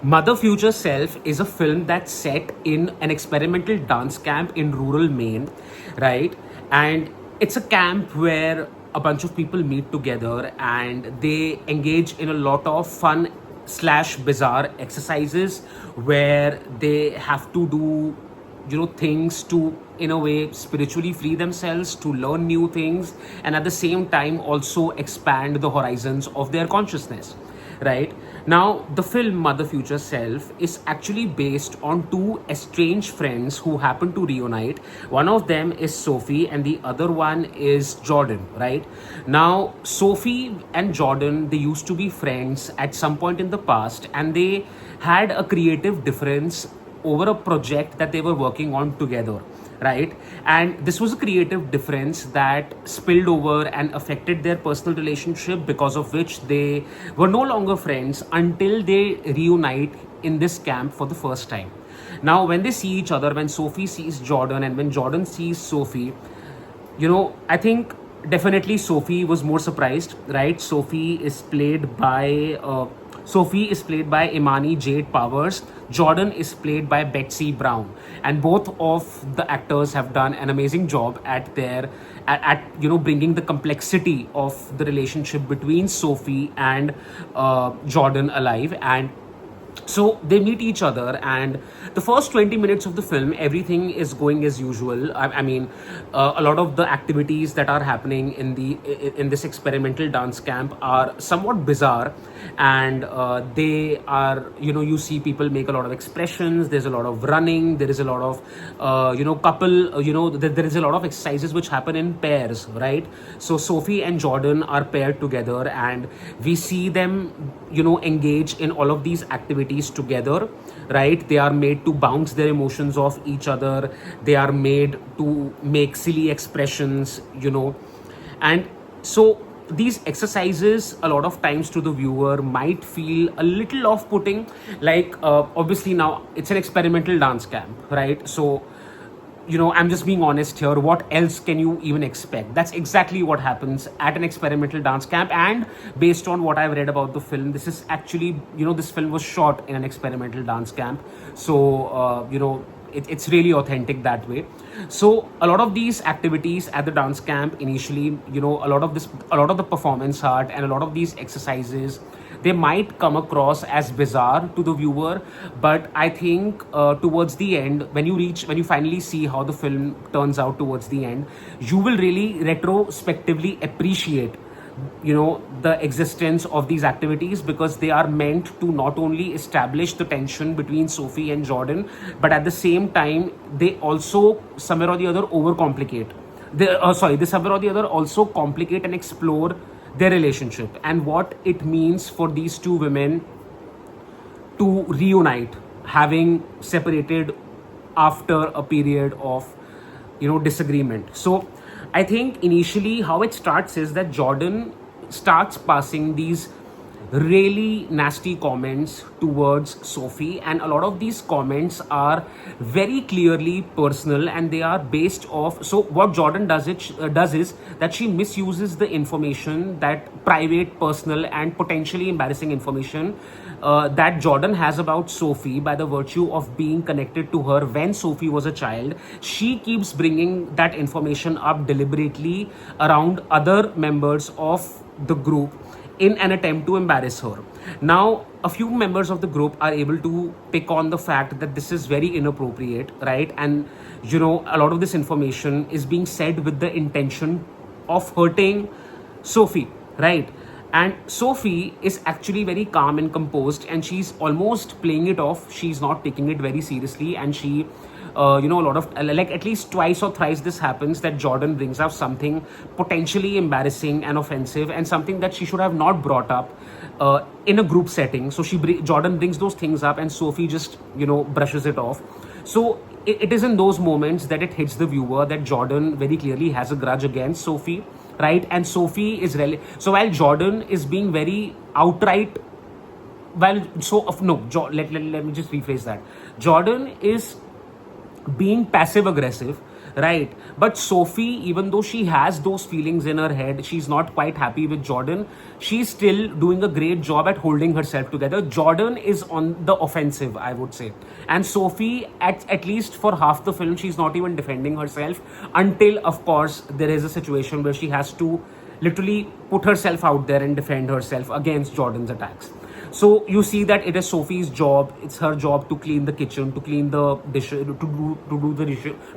Mother Future Self is a film that's set in an experimental dance camp in rural Maine, right? And it's a camp where a bunch of people meet together and they engage in a lot of fun slash bizarre exercises where they have to do things to in a way spiritually free themselves, to learn new things, and at the same time also expand the horizons of their consciousness, right? Now the film Mother Future Self is actually based on two estranged friends who happen to reunite. One of them is Sophie and the other one is Jordan, right? Now Sophie and Jordan, they used to be friends at some point in the past, and they had a creative difference over a project that they were working on together, right? And this was a creative difference that spilled over and affected their personal relationship, because of which they were no longer friends until they reunite in this camp for the first time. Now when they see each other, when Sophie sees Jordan and when Jordan sees Sophie, I think definitely Sophie was more surprised, right? Sophie is played by Imani Jade Powers. Jordan is played by Betsey Brown, and both of the actors have done an amazing job at bringing the complexity of the relationship between Sophie and Jordan alive. And so they meet each other, and the first 20 minutes of the film, everything is going as usual. A lot of the activities that are happening in this experimental dance camp are somewhat bizarre, and they are, you see people make a lot of expressions. There's a lot of running. There is a lot of there is a lot of exercises which happen in pairs, right? So Sophie and Jordan are paired together, and we see them engage in all of these activities together, right? They are made to bounce their emotions off each other. They are made to make silly expressions, and so these exercises a lot of times to the viewer might feel a little off-putting. Like, obviously now it's an experimental dance camp, right? So I'm just being honest here. What else can you even expect? That's exactly what happens at an experimental dance camp. And based on what I've read about the film, this is actually, this film was shot in an experimental dance camp. So, it's really authentic that way. So a lot of these activities at the dance camp initially, a lot of the performance art and a lot of these exercises, they might come across as bizarre to the viewer, but I think towards the end, when you finally see how the film turns out towards the end, you will really retrospectively appreciate the existence of these activities, because they are meant to not only establish the tension between Sophie and Jordan, but at the same time they also somewhere or the other overcomplicate they somewhere or the other also complicate and explore their relationship and what it means for these two women to reunite, having separated after a period of disagreement. So I think initially how it starts is that Jordan starts passing these really nasty comments towards Sophie, and a lot of these comments are very clearly personal, and they are based off. So what Jordan does is that she misuses the information, that private, personal, and potentially embarrassing information that Jordan has about Sophie by the virtue of being connected to her when Sophie was a child. She keeps bringing that information up deliberately around other members of the group in an attempt to embarrass her. Now, a few members of the group are able to pick on the fact that this is very inappropriate, right? And, a lot of this information is being said with the intention of hurting Sophie, right? And Sophie is actually very calm and composed, and she's almost playing it off. She's not taking it very seriously, and she a lot of like at least twice or thrice this happens that Jordan brings up something potentially embarrassing and offensive, and something that she should have not brought up in a group setting. So Jordan brings those things up, and Sophie just brushes it off. So it is in those moments that it hits the viewer that Jordan very clearly has a grudge against Sophie, right? And Sophie is so while Jordan is being very outright, well, so no, let me just rephrase that. Jordan is being passive aggressive, right? But Sophie, even though she has those feelings in her head, she's not quite happy with Jordan. She's still doing a great job at holding herself together. Jordan is on the offensive, I would say. And Sophie, at least for half the film, she's not even defending herself until, of course, there is a situation where she has to literally put herself out there and defend herself against Jordan's attacks. So you see that it is Sophie's job. It's her job to clean the kitchen, to clean the dishes, to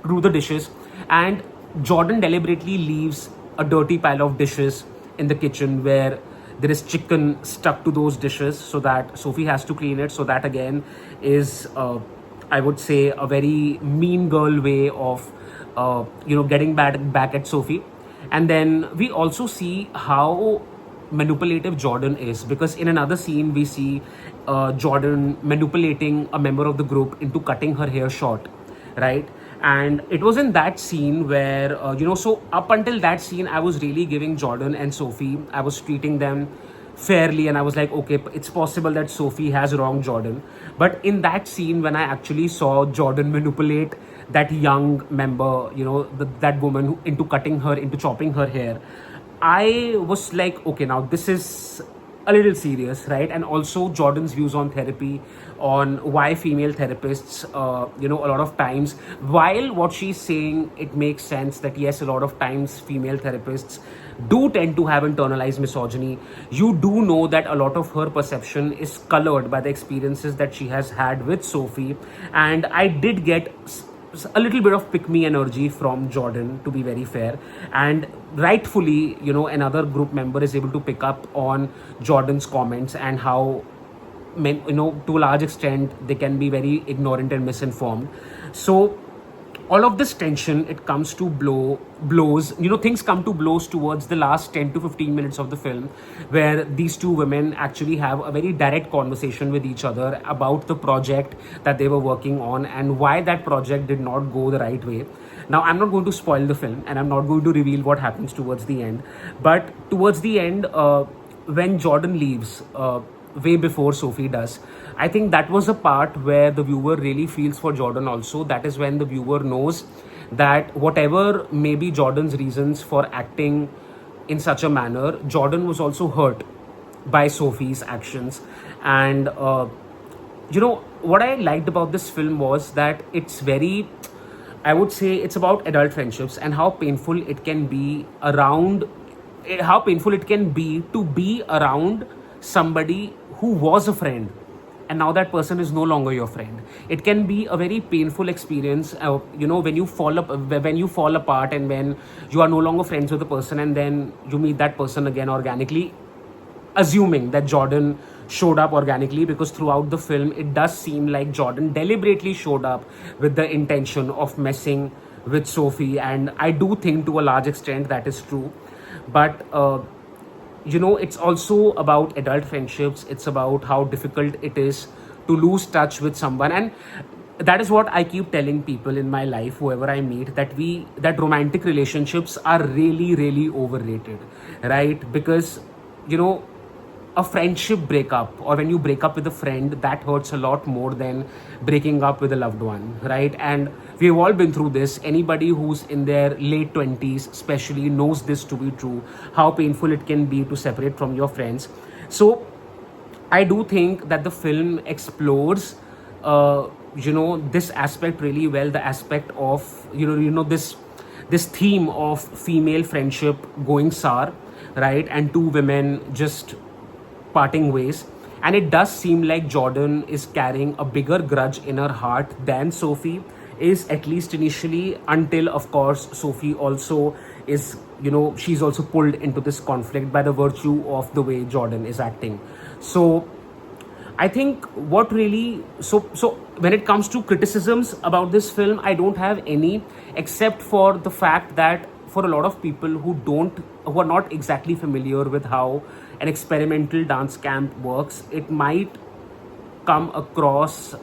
do the dishes, and Jordan deliberately leaves a dirty pile of dishes in the kitchen where there is chicken stuck to those dishes, so that Sophie has to clean it. So that again is, I would say, a very mean girl way of, getting back at Sophie. And then we also see how manipulative Jordan is, because in another scene we see Jordan manipulating a member of the group into cutting her hair short, right? And it was in that scene where, so up until that scene, I was really giving Jordan and Sophie, I was treating them fairly, and I was like, okay, it's possible that Sophie has wronged Jordan. But in that scene, when I actually saw Jordan manipulate that young member, that woman, into cutting her, into chopping her hair, I was like, okay, now this is a little serious, right? And also Jordan's views on therapy, on why female therapists, a lot of times, while what she's saying, it makes sense that yes, a lot of times female therapists do tend to have internalized misogyny. You do know that a lot of her perception is colored by the experiences that she has had with Sophie. And I did get a little bit of pick me energy from Jordan, to be very fair. And rightfully, another group member is able to pick up on Jordan's comments and how, to a large extent, they can be very ignorant and misinformed. So all of this tension, it comes to blows, things come to blows towards the last 10 to 15 minutes of the film, where these two women actually have a very direct conversation with each other about the project that they were working on and why that project did not go the right way. Now, I'm not going to spoil the film and I'm not going to reveal what happens towards the end, but towards the end, when Jordan leaves, way before Sophie does, I think that was a part where the viewer really feels for Jordan also. That is when the viewer knows that whatever may be Jordan's reasons for acting in such a manner, Jordan was also hurt by Sophie's actions. And, what I liked about this film was that it's very, I would say, it's about adult friendships and how painful it can be to be around somebody who was a friend and now that person is no longer your friend. It can be a very painful experience, when you fall apart and when you are no longer friends with the person and then you meet that person again organically, assuming that Jordan showed up organically, because throughout the film it does seem like Jordan deliberately showed up with the intention of messing with Sophie, and I do think to a large extent that is true. But it's also about adult friendships. It's about how difficult it is to lose touch with someone. And that is what I keep telling people in my life, whoever I meet, that romantic relationships are really, really overrated, right? Because, a friendship breakup, or when you break up with a friend, that hurts a lot more than breaking up with a loved one, right? And we've all been through this. Anybody who's in their late 20s especially knows this to be true, how painful it can be to separate from your friends. So I do think that the film explores this aspect really well, the aspect of this theme of female friendship going sour, right? And two women just parting ways. And it does seem like Jordan is carrying a bigger grudge in her heart than Sophie is, at least initially, until of course Sophie also is, she's also pulled into this conflict by the virtue of the way Jordan is acting. So I think what really, so when it comes to criticisms about this film, I don't have any, except for the fact that for a lot of people who are not exactly familiar with how an experimental dance camp works, it might come across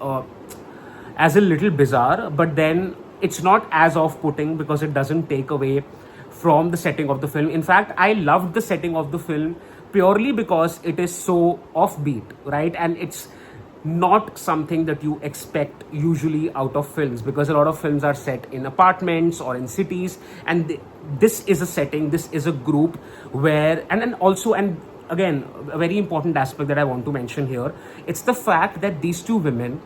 as a little bizarre, but then it's not as off-putting because it doesn't take away from the setting of the film. In fact, I loved the setting of the film purely because it is so offbeat, right? And not something that you expect usually out of films, because a lot of films are set in apartments or in cities, and this is a setting, this is a group where, and also, and again, a very important aspect that I want to mention here, it's the fact that these two women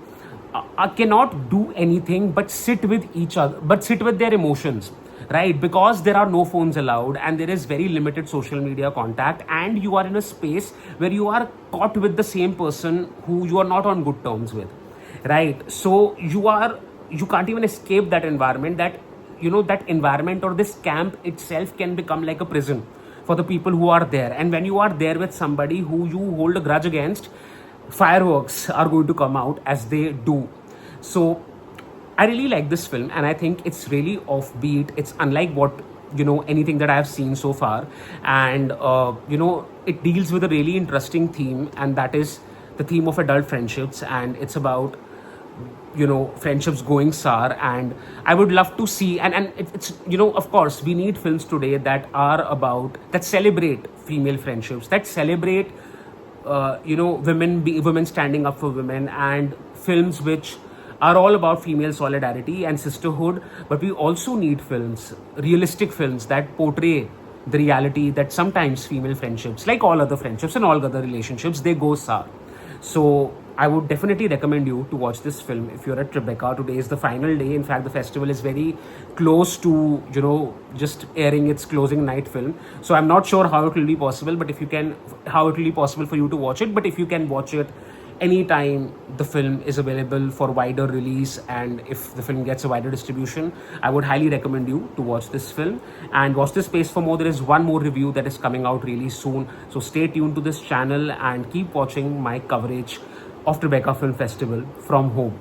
cannot do anything but sit with each other, but sit with their emotions, right? Because there are no phones allowed and there is very limited social media contact, and you are in a space where you are caught with the same person who you are not on good terms with, right? So you can't even escape that environment. That, you know, that environment or this camp itself can become like a prison for the people who are there. And when you are there with somebody who you hold a grudge against, fireworks are going to come out as they do. So I really like this film, and I think it's really offbeat. It's unlike what, you know, anything that I've seen so far, and you know, it deals with a really interesting theme, and that is the theme of adult friendships, and it's about, you know, friendships going sour. And I would love to see, and it's, you know, of course we need films today that are about, that celebrate female friendships, that celebrate you know, women standing up for women, and films which are all about female solidarity and sisterhood. But we also need films, realistic films, that portray the reality that sometimes female friendships, like all other friendships and all other relationships, they go sour. So I would definitely recommend you to watch this film if you're at Tribeca. Today is the final day. In fact, the festival is very close to, you know, just airing its closing night film. So I'm not sure how it will be possible, but if you can, how it will be possible for you to watch it. But if you can watch it anytime the film is available for wider release, and if the film gets a wider distribution, I would highly recommend you to watch this film and watch this space for more. There is one more review that is coming out really soon, so stay tuned to this channel and keep watching my coverage of Tribeca Film Festival from home.